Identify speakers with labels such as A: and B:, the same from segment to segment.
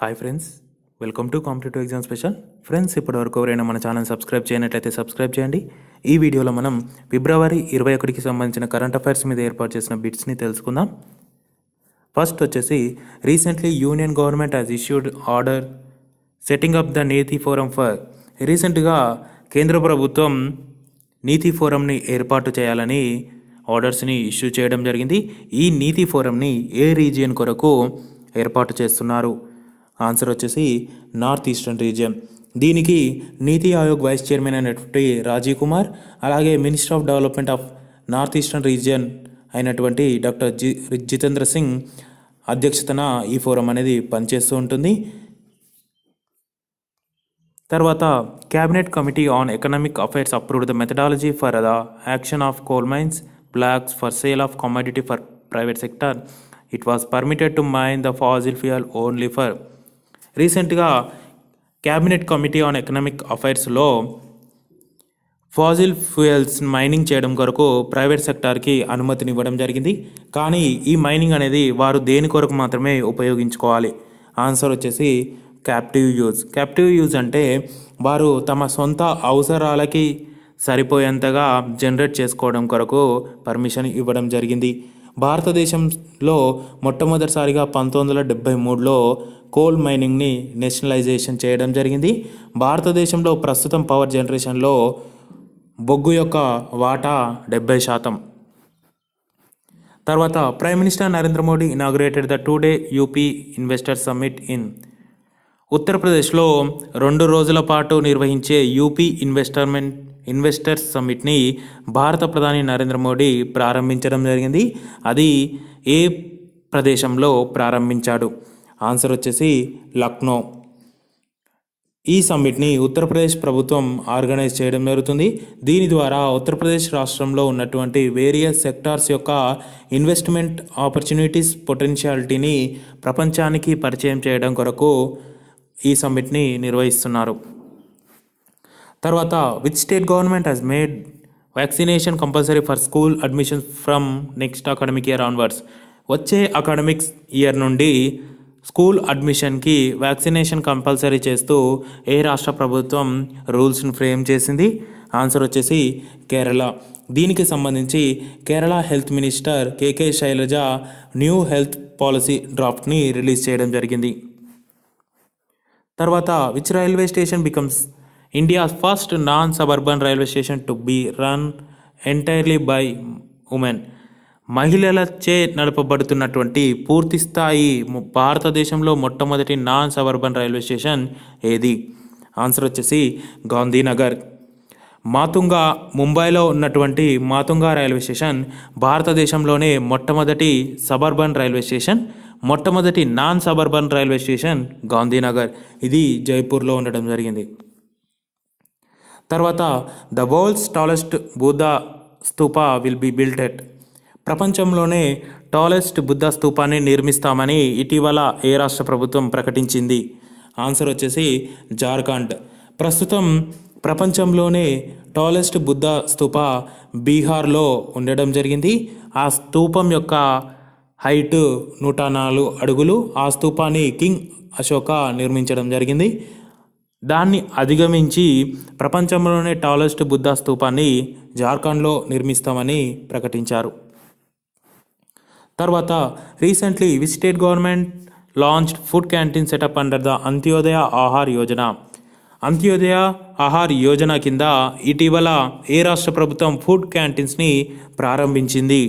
A: Hi friends, welcome to competitive exam special. Friends, ఇప్పటివరకు ఎవరైనా మన ఛానల్ సబ్స్క్రైబ్ చేయనట్లయితే సబ్స్క్రైబ్ చేయండి. ఈ వీడియోలో మనం ఫిబ్రవరి 21కి సంబంధించిన కరెంట్ అఫైర్స్ మీద ఏర్పాటు చేసిన బిట్స్ని తెలుసుకుందాం. ఫస్ట్ వచ్చేసి, recently union government has issued order setting up the NITI forum for. రీసెంట్గా కేంద్ర ప్రభుత్వం నీతి ఫోరంని ఏర్పాటు చేయాలని ఆర్డర్స్ని ఇష్యూ చేయడం జరిగింది. ఈ నీతి ఫోరంని ఏ రీజియన్ కొరకు ఏర్పాటు చేస్తున్నారు? ఆన్సర్ వచ్చేసి నార్త్ ఈస్టర్న్ రీజియన్. దీనికి నీతి ఆయోగ్ వైస్ చైర్మన్ అయినటువంటి రాజీవ్ కుమార్, అలాగే minister of development of north eastern region అయినటువంటి డాక్టర్ జితేంద్ర సింగ్ అధ్యక్షతన ఈ ఫోరం అనేది పనిచేస్తూ ఉంటుంది. తర్వాత cabinet committee on economic affairs approved the methodology for the auction of coal mines blocks for sale of commodity for private sector. It was permitted to mine the fossil fuel only for. రీసెంట్గా cabinet committee on economic అఫైర్స్లో fossil fuels mining చేయడం కొరకు private సెక్టార్కి అనుమతినివ్వడం జరిగింది. కానీ ఈ mining అనేది వారు దేని కొరకు మాత్రమే ఉపయోగించుకోవాలి? ఆన్సర్ వచ్చేసి క్యాప్టివ్ యూజ్. క్యాప్టివ్ యూజ్ అంటే వారు తమ సొంత అవసరాలకి సరిపోయేంతగా జనరేట్ చేసుకోవడం కొరకు పర్మిషన్ ఇవ్వడం జరిగింది. భారతదేశంలో మొట్టమొదటిసారిగా 1973లో కోల్ మైనింగ్ని నేషనలైజేషన్ చేయడం జరిగింది. భారతదేశంలో ప్రస్తుతం పవర్ జనరేషన్లో బొగ్గు యొక్క వాటా 70%. తర్వాత prime minister Narendra Modi inaugurated the 2-day UP investor summit in. ఉత్తరప్రదేశ్లో 2 రోజుల పాటు నిర్వహించే యూపీ ఇన్వెస్టర్స్ సమ్మిట్ని భారత ప్రధాని నరేంద్ర మోడీ ప్రారంభించడం జరిగింది. అది ఏ ప్రదేశంలో ప్రారంభించాడు? ఆన్సర్ వచ్చేసి లక్నో. ఈ సమ్మిట్ని ఉత్తరప్రదేశ్ ప్రభుత్వం ఆర్గనైజ్ చేయడం జరుగుతుంది. దీని ద్వారా ఉత్తరప్రదేశ్ రాష్ట్రంలో ఉన్నటువంటి వేరియస్ సెక్టార్స్ యొక్క ఇన్వెస్ట్మెంట్ ఆపర్చునిటీస్ పొటెన్షియాలిటీని ప్రపంచానికి పరిచయం చేయడం కొరకు ఈ సమ్మిట్ని నిర్వహిస్తున్నారు. తర్వాత which state government has made vaccination compulsory for school admissions from next academic year onwards. వచ్చే అకాడమిక్స్ ఇయర్ నుండి స్కూల్ అడ్మిషన్కి వ్యాక్సినేషన్ కంపల్సరీ చేస్తూ ఏ రాష్ట్ర ప్రభుత్వం రూల్స్ని ఫ్రేమ్ చేసింది? ఆన్సర్ వచ్చేసి కేరళ. దీనికి సంబంధించి Kerala health minister K K Shailaja new health policy డ్రాఫ్ట్ని రిలీజ్ చేయడం జరిగింది. తర్వాత which railway station becomes India's first non suburban railway station to be run entirely by women. మహిళలచే నడపబడుతున్నటువంటి పూర్తిస్థాయి భారతదేశంలో మొట్టమొదటి నాన్ సబర్బన్ రైల్వే స్టేషన్ ఏది? ఆన్సర్ వచ్చేసి గాంధీనగర్. మాతుంగా, ముంబైలో ఉన్నటువంటి మాతుంగా రైల్వే స్టేషన్ భారతదేశంలోనే మొట్టమొదటి సబర్బన్ రైల్వే స్టేషన్. మొట్టమొదటి non suburban railway station Gandhinagar. ఇది జైపూర్లో ఉండడం జరిగింది. తర్వాత the world's tallest Buddha స్తూపా will be built at. ప్రపంచంలోనే టాలెస్ట్ బుద్ధ స్తూపాన్ని నిర్మిస్తామని ఇటీవల ఏ రాష్ట్ర ప్రభుత్వం ప్రకటించింది? ఆన్సర్ వచ్చేసి జార్ఖండ్. ప్రస్తుతం ప్రపంచంలోనే టాలెస్ట్ బుద్ధ స్తూప బీహార్లో ఉండడం జరిగింది. ఆ స్తూపం యొక్క హైట్ 104 అడుగులు. ఆ స్తూపాన్ని కింగ్ అశోక నిర్మించడం జరిగింది. దాన్ని అధిగమించి ప్రపంచంలోనే టాలెస్ట్ బుద్ధ స్తూపాన్ని జార్ఖండ్లో నిర్మిస్తామని ప్రకటించారు. తర్వాత recently which state government launched food canteen setup under the Antyodaya Aahar Yojana. Antyodaya Aahar Yojana కింద ఇటీవల ఏ రాష్ట్ర ప్రభుత్వం ఫుడ్ క్యాంటీన్స్ని ప్రారంభించింది?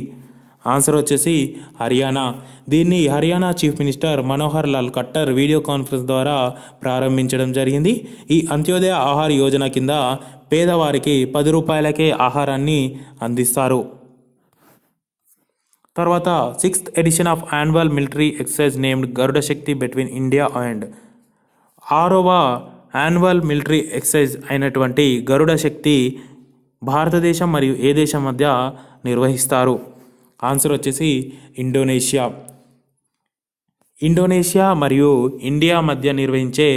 A: ఆన్సర్ వచ్చేసి హర్యానా. దీన్ని Haryana chief minister Manohar Lal Khattar video conference ద్వారా ప్రారంభించడం జరిగింది. ఈ అంత్యోదయ ఆహార్ యోజన కింద పేదవారికి 10 రూపాయలకే ఆహారాన్ని అందిస్తారు. తర్వాత 6th edition of annual military exercise named Garuda Shakti between India and. 6వ యాన్యువల్ మిలిటరీ ఎక్సర్సైజ్ అయినటువంటి గరుడ శక్తి భారతదేశం మరియు ఏ దేశం మధ్య నిర్వహిస్తారు? ఆన్సర్ వచ్చేసి ఇండోనేషియా. ఇండోనేషియా మరియు ఇండియా మధ్య నిర్వహించే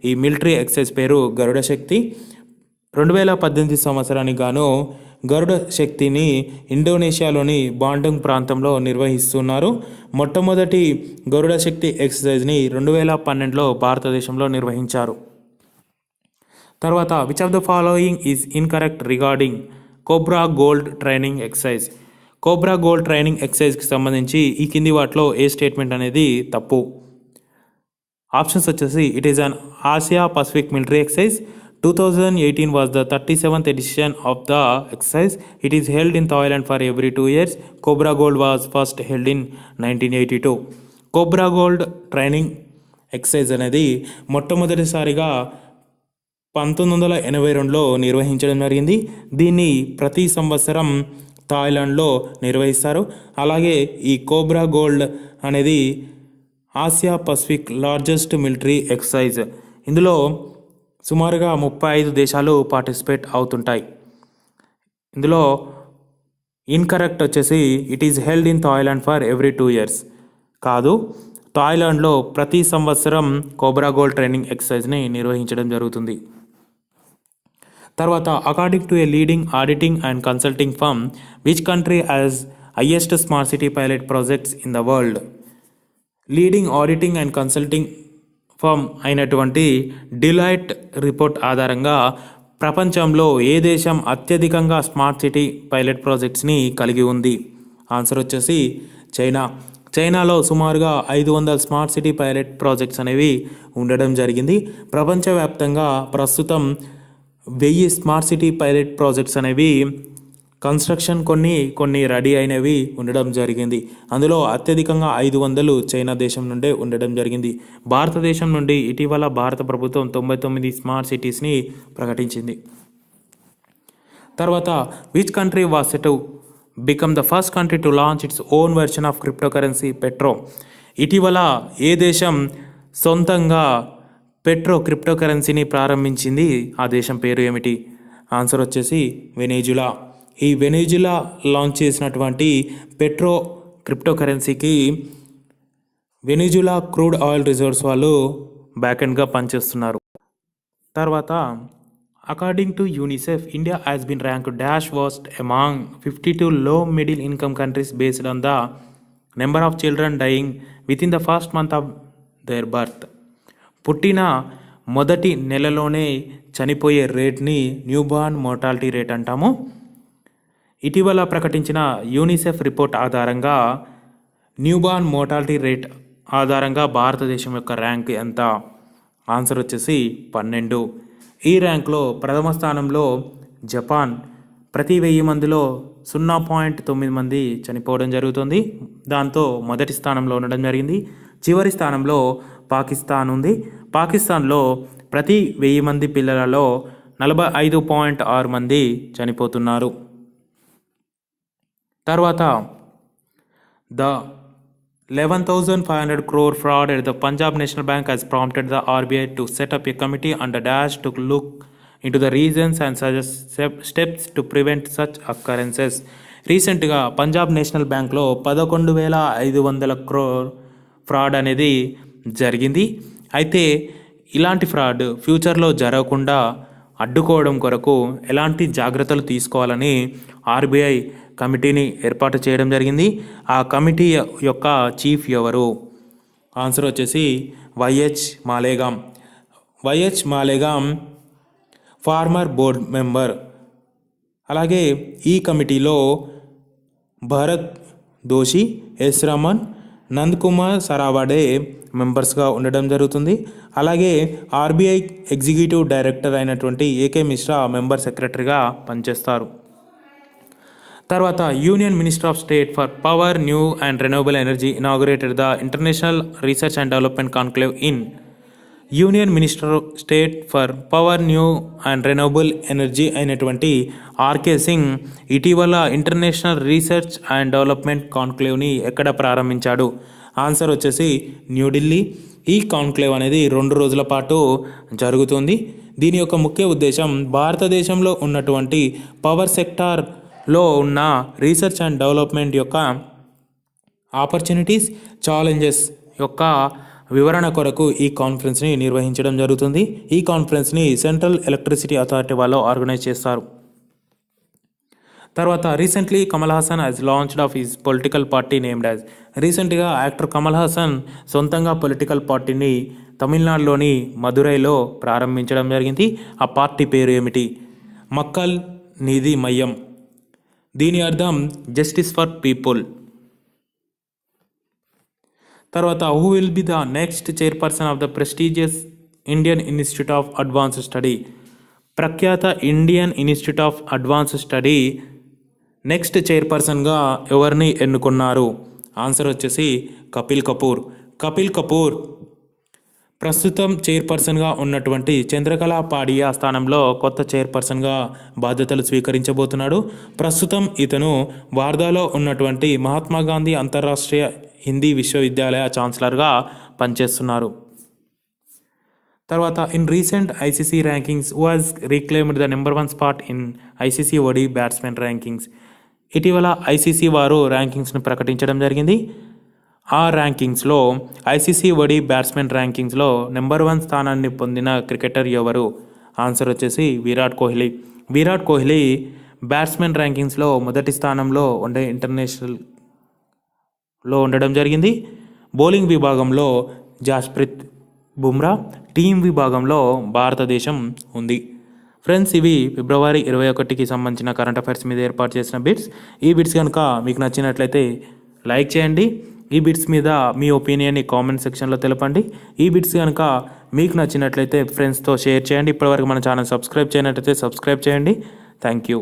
A: ఈ మిలిటరీ ఎక్సర్సైజ్ పేరు గరుడ శక్తి. 2018 సంవత్సరానికి గాను గరుడ శక్తిని ఇండోనేషియాలోని బాండుంగ్ ప్రాంతంలో నిర్వహిస్తున్నారు. మొట్టమొదటి గరుడ శక్తి ఎక్సర్సైజ్ని 2012లో భారతదేశంలో నిర్వహించారు. తర్వాత which of the following is incorrect regarding Cobra Gold training exercise. Cobra Gold training ఎక్సర్సైజ్కి సంబంధించి ఈ కింది వాటిలో ఏ స్టేట్మెంట్ అనేది తప్పు. ఆప్షన్స్ వచ్చేసి it is an Asia Pacific military exercise. 2018 was the 37th edition of the exercise. It is held in Thailand for every 2 years. Cobra Gold was first held in 1982. Cobra Gold training exercise అనేది మొట్టమొదటిసారిగా 1982లో నిర్వహించడం జరిగింది. దీన్ని ప్రతి సంవత్సరం థాయిలాండ్లో నిర్వహిస్తారు. అలాగే ఈ కోబ్రా గోల్డ్ అనేది Asia Pacific largest military exercise. ఇందులో సుమారుగా 35 దేశాలు పార్టిసిపేట్ అవుతుంటాయి. ఇందులో ఇన్కరెక్ట్ వచ్చేసి it is held in Thailand for every 2 years. కాదు, థాయిలాండ్లో ప్రతి సంవత్సరం కోబ్రా గోల్డ్ ట్రైనింగ్ ఎక్సర్సైజ్ని నిర్వహించడం జరుగుతుంది. తర్వాత according to a leading auditing and consulting firm which country has highest smart city pilot projects in the world. Leading auditing and consulting firm అయినటువంటి Deloitte report ఆధారంగా ప్రపంచంలో ఏ దేశం అత్యధికంగా స్మార్ట్ సిటీ పైలట్ ప్రాజెక్ట్స్ని కలిగి ఉంది? ఆన్సర్ వచ్చేసి చైనా. చైనాలో సుమారుగా 500 స్మార్ట్ సిటీ పైలట్ ప్రాజెక్ట్స్ అనేవి ఉండడం జరిగింది. ప్రపంచవ్యాప్తంగా ప్రస్తుతం 1000 స్మార్ట్ సిటీ పైలట్ ప్రాజెక్ట్స్ అనేవి కన్స్ట్రక్షన్ కొన్ని రెడీ అయినవి ఉండడం జరిగింది. అందులో అత్యధికంగా 500 చైనా దేశం నుండే ఉండడం జరిగింది. భారతదేశం నుండి ఇటీవల భారత ప్రభుత్వం 99 స్మార్ట్ సిటీస్ని ప్రకటించింది. తర్వాత which country was set to become the first country to launch its own version of cryptocurrency petro. ఇటీవల ఏ దేశం సొంతంగా క్రిప్టోకరెన్సీని ప్రారంభించింది? ఆ దేశం పేరు ఏమిటి? ఆన్సర్ వచ్చేసి వెనిజులా. ఈ వెనిజులా లాంచ్ చేసినటువంటి పెట్రో క్రిప్టోకరెన్సీకి వెనిజులా క్రూడ్ ఆయిల్ రిజర్వ్స్ వాళ్ళు బ్యాక్ ఎండ్గా పనిచేస్తున్నారు. తర్వాత according to UNICEF India has been ranked dash worst among 52 లో middle income countries based on the number of children dying within the first month of their birth. పుట్టిన మొదటి నెలలోనే చనిపోయే రేట్ని newborn mortality rate అంటాము. ఇటీవల ప్రకటించిన UNICEF report ఆధారంగా newborn mortality rate ఆధారంగా భారతదేశం యొక్క ర్యాంక్ ఎంత? ఆన్సర్ వచ్చేసి 12. ఈ ర్యాంక్లో ప్రథమ స్థానంలో జపాన్. ప్రతి 1000 మందిలో 0.9 మంది చనిపోవడం జరుగుతుంది. దాంతో మొదటి స్థానంలో ఉండడం జరిగింది. చివరి స్థానంలో పాకిస్తాన్ ఉంది. పాకిస్తాన్లో ప్రతి 1000 మంది పిల్లలలో 45.6 మంది చనిపోతున్నారు. తర్వాత the 11,500 crore fraud at the Punjab National Bank has prompted the RBI to set up a committee under dash to look into the reasons and suggest steps to prevent such occurrences. రీసెంట్గా Punjab national బ్యాంక్లో 11,500 crore fraud అనేది జరిగింది. అయితే ఇలాంటి fraud ఫ్యూచర్లో జరగకుండా అడ్డుకోవడం కొరకు ఎలాంటి జాగ్రత్తలు తీసుకోవాలని ఆర్బీఐ కమిటీని ఏర్పాటు చేయడం జరిగింది. ఆ కమిటీ యొక్క చీఫ్ ఎవరు? ఆన్సర్ వచ్చేసి Y H Malegam. Y H Malegam former board member. అలాగే ఈ కమిటీలో భరత్ దోషి, ఎస్ రమన్, నంద్ కుమార్ సరావడే మెంబర్స్గా ఉండడం జరుగుతుంది. అలాగే ఆర్బీఐ ఎగ్జిక్యూటివ్ డైరెక్టర్ అయినటువంటి ఏకే మిశ్రా మెంబర్ సెక్రటరీగా పనిచేస్తారు. తర్వాత union minister of state for power, new and renewable energy inaugurated the international research and development conclave in. Union minister state for power, new and renewable energy అయినటువంటి R K Singh ఇటీవల international research and development కాన్క్లేవ్ని ఎక్కడ ప్రారంభించాడు? Answer వచ్చేసి న్యూఢిల్లీ. ఈ conclave అనేది 2 రోజుల పాటు జరుగుతుంది. దీని యొక్క ముఖ్య ఉద్దేశం భారతదేశంలో ఉన్నటువంటి పవర్ సెక్టార్లో ఉన్న రీసెర్చ్ అండ్ డెవలప్మెంట్ యొక్క ఆపర్చునిటీస్, ఛాలెంజెస్ యొక్క వివరణ కొరకు ఈ కాన్ఫరెన్స్ని నిర్వహించడం జరుగుతుంది. ఈ కాన్ఫరెన్స్ని సెంట్రల్ ఎలక్ట్రిసిటీ అథారిటీ వాళ్ళు ఆర్గనైజ్ చేస్తారు. తర్వాత recently Kamal Haasan has launched of his political party named as. రీసెంట్గా యాక్టర్ కమల్ హాసన్ సొంతంగా పొలిటికల్ పార్టీని తమిళనాడులోని మదురైలో ప్రారంభించడం జరిగింది. ఆ పార్టీ పేరు ఏమిటి? మక్కల్ నీది మయ్యం. దీని అర్థం జస్టిస్ ఫర్ పీపుల్. తర్వాత who will be the next chairperson of the prestigious Indian institute of advanced study. ప్రఖ్యాత Indian institute of advanced study next చైర్పర్సన్గా ఎవరిని ఎన్నుకున్నారు? ఆన్సర్ వచ్చేసి కపిల్ కపూర్. కపిల్ కపూర్ ప్రస్తుతం చైర్పర్సన్గా ఉన్నటువంటి చంద్రకళ పాడియా స్థానంలో కొత్త చైర్పర్సన్గా బాధ్యతలు స్వీకరించబోతున్నాడు. ప్రస్తుతం ఇతను వార్దాలో ఉన్నటువంటి మహాత్మా గాంధీ అంతర్రాష్ట్రీయ హిందీ విశ్వవిద్యాలయ ఛాన్సలర్గా పనిచేస్తున్నారు. తర్వాత in recent ICC rankings who has reclaimed the number 1 spot in ICC ODI batsmen rankings. ఇటీవల ఐసీసీ వారు ర్యాంకింగ్స్ను ప్రకటించడం జరిగింది. ఆ ర్యాంకింగ్స్లో ఐసీసీ ఓడి బ్యాట్స్మెన్ ర్యాంకింగ్స్లో నెంబర్ 1 స్థానాన్ని పొందిన క్రికెటర్ ఎవరు? ఆన్సర్ వచ్చేసి విరాట్ కోహ్లీ. విరాట్ కోహ్లీ బ్యాట్స్మెన్ ర్యాంకింగ్స్లో మొదటి స్థానంలో ఉండే ఇంటర్నేషనల్లో ఉండడం జరిగింది. బౌలింగ్ విభాగంలో జాస్ప్రీత్ బుమ్రా, టీం విభాగంలో భారతదేశం ఉంది. ఫ్రెండ్స్, ఇవి ఫిబ్రవరి 21కి సంబంధించిన కరెంట్ అఫైర్స్ మీద ఏర్పాటు చేసిన బిట్స్. ఈ బిట్స్ కనుక మీకు నచ్చినట్లయితే లైక్ చేయండి. ఈ బిట్స్ మీద మీ ఒపీనియన్ని కామెంట్ సెక్షన్లో తెలపండి. ఈ బిట్స్ కనుక మీకు నచ్చినట్లయితే ఫ్రెండ్స్తో షేర్ చేయండి. ఇప్పటివరకు మన ఛానల్ సబ్స్క్రైబ్ చేయనట్లయితే సబ్స్క్రైబ్ చేయండి. Thank you.